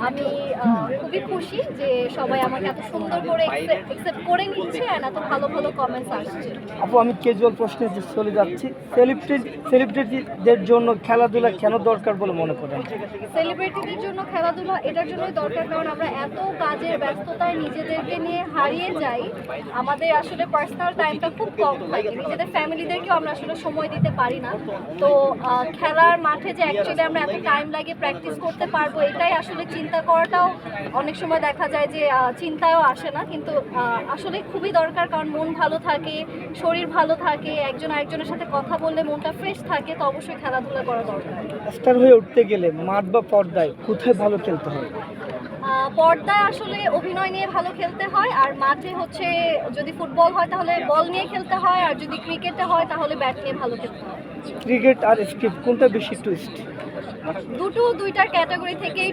আমি খুবই খুশি যে সবাই আমাকে এত সুন্দর করে একসেপ্ট করে নিচ্ছে আর এত ভালো ভালো কমেন্টস আসছে। আপু, আমি ক্যাজুয়াল প্রশ্নে চলে যাচ্ছি। সেলিব্রিটিদের জন্য খেলাধুলা কেন দরকার বলে মনে করেন? সেলিব্রিটিদের জন্য খেলাধুলা এটার জন্যই দরকার, কারণ আমরা এত কাজের ব্যস্ততায় নিজেদেরকে নিয়ে হারিয়ে যাই, আমাদের আসলে পার্সোনাল টাইমটা খুব কম থাকে, নিজেদের ফ্যামিলিদেরকেও আমরা আসলে সময় দিতে পারি না। তো খেলার মাঠে যে অ্যাকচুয়ালি আমরা এত টাইম লাগে প্র্যাকটিস করতে পারবো, এটাই আসলে চিন্তা করাটাও অনেক সময় দেখা যায় যে চিন্তায়ও আসে না, কিন্তু আসলে খুবই দরকার, কারণ মন ভালো থাকে, শরীর ভালো থাকে, একজন আরেকজনের সাথে কথা বললে মনটা ফ্রেশ থাকে, তো অবশ্যই খেলাধুলা করা দরকার। স্টার হয়ে উঠতে গেলে মাঠ বা পর্দায় কোথায় ভালো খেলতে হয়? পর্দায় আসলে অভিনয় নিয়ে ভালো খেলতে হয়, আর মাঠে হচ্ছে যদি ফুটবল হয় তাহলে বল নিয়ে খেলতে হয়, আর যদি ক্রিকেটে হয় তাহলে ব্যাট নিয়ে ভালো খেলতে হয়। ক্রিকেট আর স্ক্রিপ্ট কোনটা বেশি টুইস্ট? দুইটার ক্যাটাগরি থেকেই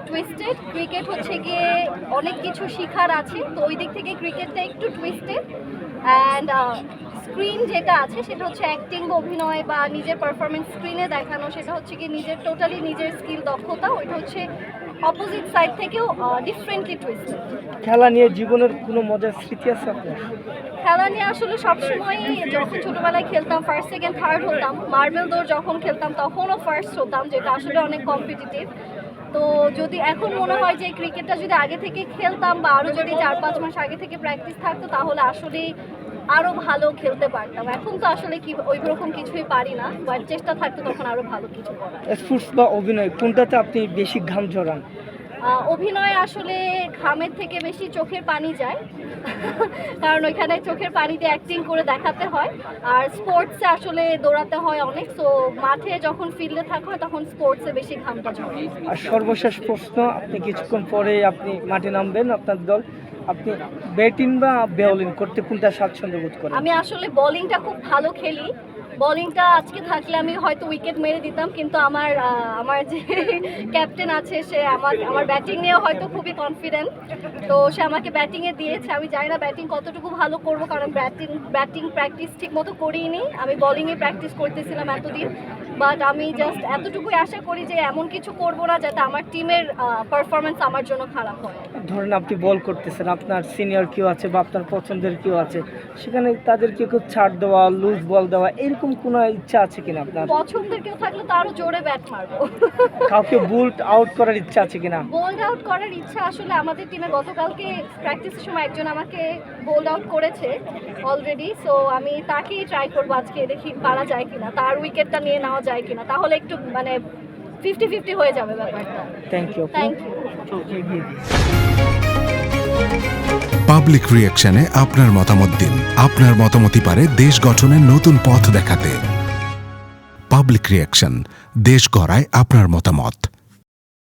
টুইস্টেড। ক্রিকেট হচ্ছে গিয়ে অনেক কিছু শেখার আছে, তো ওই দিক থেকে ক্রিকেটটা একটু টুইস্টেড। অ্যান্ড স্ক্রিন যেটা আছে সেটা হচ্ছে অ্যাক্টিং বা অভিনয় বা নিজের পারফরমেন্স স্ক্রিনে দেখানো, সেটা হচ্ছে কি নিজের টোটালি নিজের স্কিল দক্ষতা, ওইটা হচ্ছে অপোজিট সাইড থেকেও ডিফারেন্টলি টুইস্টেড। খেলা নিয়ে জীবনের কোনো মজার স্মৃতি আছে আপনার? খেলা নিয়ে আসলে সবসময়ই, যখন ছোটোবেলায় খেলতাম ফার্স্ট সেকেন্ড থার্ড হতাম, মার্বেল দৌড় যখন খেলতাম তখনও ফার্স্ট হতাম, যেটা আসলে অনেক কম্পিটিটিভ। তো যদি এখন মনে হয় যে ক্রিকেটটা যদি আগে থেকে খেলতাম বা আরও যদি 4-5 মাস আগে থেকে প্র্যাকটিস থাকতো তাহলে আসলেই আরও ভালো খেলতে পারতাম। এখন তো আসলে কি ওই রকম কিছুই পারি না, বাট চেষ্টা থাকতো তখন আরও ভালো কিছু করার। স্পোর্টস বা অভিনয় কোনটাতে আপনি বেশি ঘাম ঝরান? অভিনয় আসলে ঘামের থেকে বেশি চোখের পানি যায়, কারণ ওইখানে চোখের পানি দিয়ে অ্যাক্টিং করে দেখাতে হয়। আর স্পোর্টসে আসলে দৌড়াতে হয় অনেক, সো মাঠে যখন ফিল্ডে থাকা হয় তখন স্পোর্টসে বেশি ঘামটা ঝরে। আর সর্বশেষ প্রশ্ন, আপনি কিছুক্ষণ পরে আপনি মাঠে নামবেন, আপনার দল, আপনি ব্যাটিং বা বোলিং করতে কোনটা স্বাচ্ছন্দ্য বোধ করেন? আমি আসলে বোলিংটা খুব ভালো খেলি। বোলিংটা আজকে থাকলে আমি হয়তো উইকেট মেরে দিতাম, কিন্তু আমার যে ক্যাপ্টেন আছে সে আমার ব্যাটিং নিয়েও হয়তো খুবই কনফিডেন্ট, তো সে আমাকে ব্যাটিংয়ে দিয়েছে। আমি জানি না ব্যাটিং কতটুকু ভালো করবো, কারণ ব্যাটিং প্র্যাকটিস ঠিক মতো করিনি, আমি বোলিংয়ে প্র্যাকটিস করতেছিলাম এতদিন। বাট আমি জাস্ট এতটুকুই আশা করি যে এমন কিছু করবো না যাতে আমার টিমের পারফরমেন্স আমার জন্য খারাপ হয়। ধরেন আপনি বল করতেছেন, আপনার সিনিয়র কেউ আছে বা আপনার পছন্দের কেউ আছে, সেখানে তাদেরকে কেউ ছাড় দেওয়া, লুজ বল দেওয়া, এরকম কোনো ইচ্ছা আছে কিনা আপনার? পছন্দের কেউ থাকলে তো আরো জোরে ব্যাট মারবো। কাউকে বোল্ড আউট করার ইচ্ছা আছে কিনা? বোল্ড আউট করার ইচ্ছা আসলে আমাদের টিমে গতকালকে প্র্যাকটিসের সময় একজন আমাকে বোল্ড আউট করেছে অলরেডি, সো আমি তাকেই ট্রাই করবো আজকে, দেখি পারা যায় কিনা, তার উইকেটটা নিয়ে নেওয়া যায় কিনা, তাহলে একটু মানে 50-50 হয়ে যাবে ব্যাপারটা। Thank you. Thank you. Public রিঅ্যাকশনে আপনার মতামত দিন। আপনার মতামতই পারে দেশ গঠনের নতুন পথ দেখাতে। পাবলিক রিঅ্যাকশন, দেশ গড়ায় আপনার মতামত।